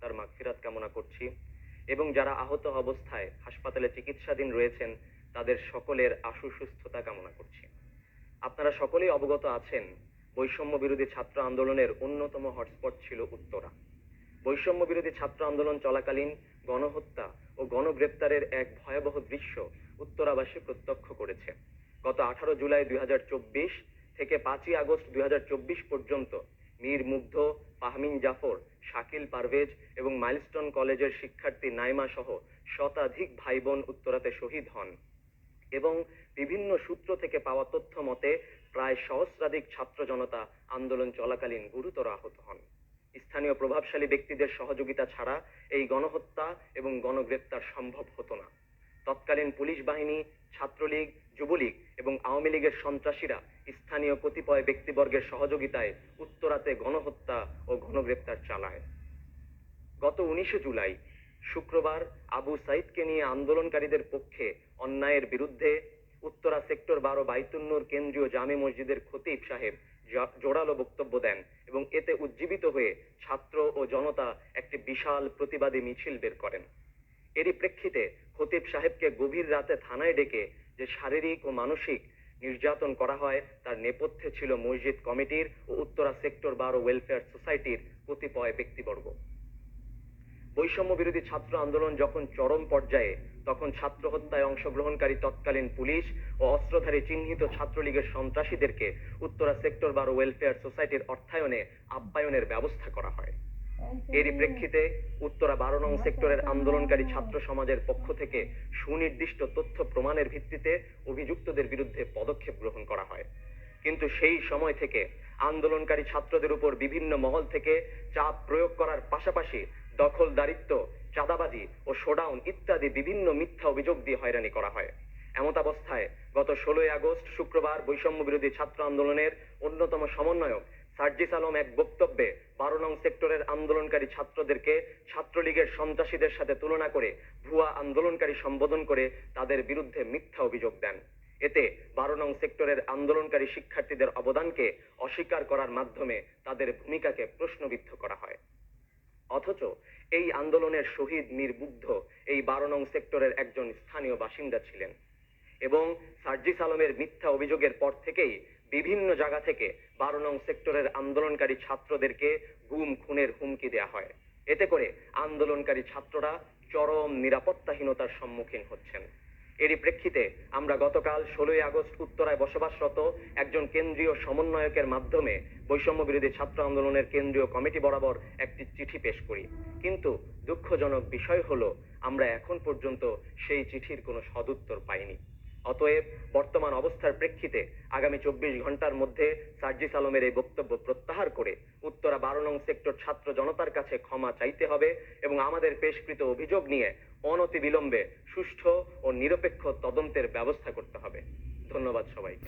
আত্মার মাগফিরাত কামনা করছি এবং যারা আহত অবস্থায় হাসপাতালে চিকিৎসাধীন রয়েছেন তাদের সকলের আশু সুস্থতা কামনা করছি। আপনারা সকলেই অবগত আছেন, বৈষম্য বিরোধী ছাত্র আন্দোলনের অন্যতম হটস্পট ছিল উত্তরা। বৈষম্য বিরোধী ছাত্র আন্দোলন চলাকালীন গণহত্যা ও গণগ্রেপ্তারের এক ভয়াবহ দৃশ্য উত্তরাবাসী প্রত্যক্ষ করেছে। গত 18 জুলাই 2024 থেকে 5 আগস্ট 2024 পর্যন্ত মীর মুগ্ধ, ফাহমিন জাফর, শাকিল পারভেজ এবং মাইলস্টোন কলেজের শিক্ষার্থী নাইমা সহ শতাধিক ভাই বোন উত্তরাতে শহীদ হন এবং বিভিন্ন সূত্র থেকে পাওয়া তথ্য মতে প্রায় সহস্রাধিক ছাত্র জনতা আন্দোলন চলাকালীন গুরুতর আহত হন। স্থানীয় প্রভাবশালী ব্যক্তিদের সহযোগিতা ছাড়া এই গণহত্যা এবং গণগ্রেপ্তার সম্ভব হতো না। তৎকালীন পুলিশ বাহিনী, ছাত্রলীগ, যুবলীগ এবং আওয়ামী লীগের সন্ত্রাসীরা স্থানীয় কতিপয় ব্যক্তিবর্গের সহযোগিতায় উত্তরাতে গণহত্যা ও গণগ্রেপ্তার চালায়। গত 19 জুলাই শুক্রবার আবু সাইদকে নিয়ে আন্দোলনকারীদের পক্ষে অন্যায়ের বিরুদ্ধে উত্তরা সেক্টর 12 বাইতুন্নুর কেন্দ্রীয় জামে মসজিদের খতিব সাহেব জোরালো বক্তব্য দেন এবং এতে উজ্জীবিত হয়ে ছাত্র ও জনতা একটি বিশাল প্রতিবাদী মিছিল বের করেন। এরই প্রেক্ষিতে খতিব সাহেবকে গভীর রাতে থানায় ডেকে যে শারীরিক ও মানসিক নির্যাতন করা হয় তার নেপথ্যে ছিল মসজিদ কমিটির ও উত্তরা সেক্টর 12 ওয়েলফেয়ার সোসাইটির কতিপয় ব্যক্তিবর্গ। বৈষম্য বিরোধী ছাত্র আন্দোলন যখন চরম পর্যায়ে, তখন ছাত্র হত্যায় অংশগ্রহণকারী তৎকালীন পুলিশ ও অস্ত্রধারী চিহ্নিত ছাত্রলীগের সন্ত্রাসীদেরকে উত্তরা সেক্টর 12 ওয়েলফেয়ার সোসাইটির অর্থায়নে আপ্যায়নের ব্যবস্থা করা হয়। এরই প্রেক্ষিতে উত্তরা 12 নং সেক্টরের আন্দোলনকারী ছাত্র সমাজের পক্ষ থেকে সুনির্দিষ্ট তথ্য প্রমাণের ভিত্তিতে অভিযুক্তদের বিরুদ্ধে পদক্ষেপ গ্রহণ করা হয়। কিন্তু সেই সময় থেকে আন্দোলনকারী ছাত্রদের উপর বিভিন্ন মহল থেকে চাপ প্রয়োগ করার পাশাপাশি দখলদারিত্ব, চাঁদাবাজি ও শোডাউন ইত্যাদি বিভিন্ন মিথ্যা অভিযোগ দিয়ে হয়রানি করা হয়। এমতাবস্থায় গত 16 আগস্ট শুক্রবার বৈষম্য বিরোধী ছাত্র আন্দোলনের অন্যতম সমন্বয়ক সার্জিস আলম এক বক্তব্যে 12 নং সেক্টরের আন্দোলনকারী ছাত্রদেরকে ছাত্রলীগের সন্ত্রাসীদের সাথে তুলনা করে ভুয়া আন্দোলনকারী সম্বোধন করে তাদের বিরুদ্ধে মিথ্যা অভিযোগ দেন। এতে 12 নং সেক্টরের আন্দোলনকারী শিক্ষার্থীদের অবদানকে অস্বীকার করার মাধ্যমে তাদের ভূমিকাকে প্রশ্নবিদ্ধ করা হয়। অথচ এই আন্দোলনের শহীদ মীর মুগ্ধ এই 12 নং সেক্টরের একজন স্থানীয় বাসিন্দা ছিলেন এবং সার্জিস আলমের মিথ্যা অভিযোগের পর থেকেই বিভিন্ন জায়গা থেকে 12 নং সেক্টরের আন্দোলনকারী ছাত্রদেরকে গুম খুনের হুমকি দেয়া হয়। এতে করে আন্দোলনকারী ছাত্ররা চরম নিরাপত্তাহীনতার সম্মুখীন হচ্ছেন। এরই প্রেক্ষিতে আমরা গতকাল 16 আগস্ট উত্তরায় বসবাসরত একজন কেন্দ্রীয় সমন্বয়কের মাধ্যমে বৈষম্য বিরোধী ছাত্র আন্দোলনের কেন্দ্রীয় কমিটি বরাবর একটি চিঠি পেশ করি। কিন্তু দুঃখজনক বিষয় হলো আমরা এখন পর্যন্ত সেই চিঠির কোনো সদুত্তর পাইনি। অতএব বর্তমান অবস্থার প্রেক্ষিতে আগামী 24 ঘন্টার মধ্যে সার্জিস আলমের এই বক্তব্য প্রত্যাহার করে উত্তরা 12 নং সেক্টর ছাত্র জনতার কাছে ক্ষমা চাইতে হবে এবং আমাদের পেশকৃত অভিযোগ নিয়ে অনতিবিলম্বে সুষ্ঠু ও নিরপেক্ষ তদন্তের ব্যবস্থা করতে হবে। ধন্যবাদ সবাইকে।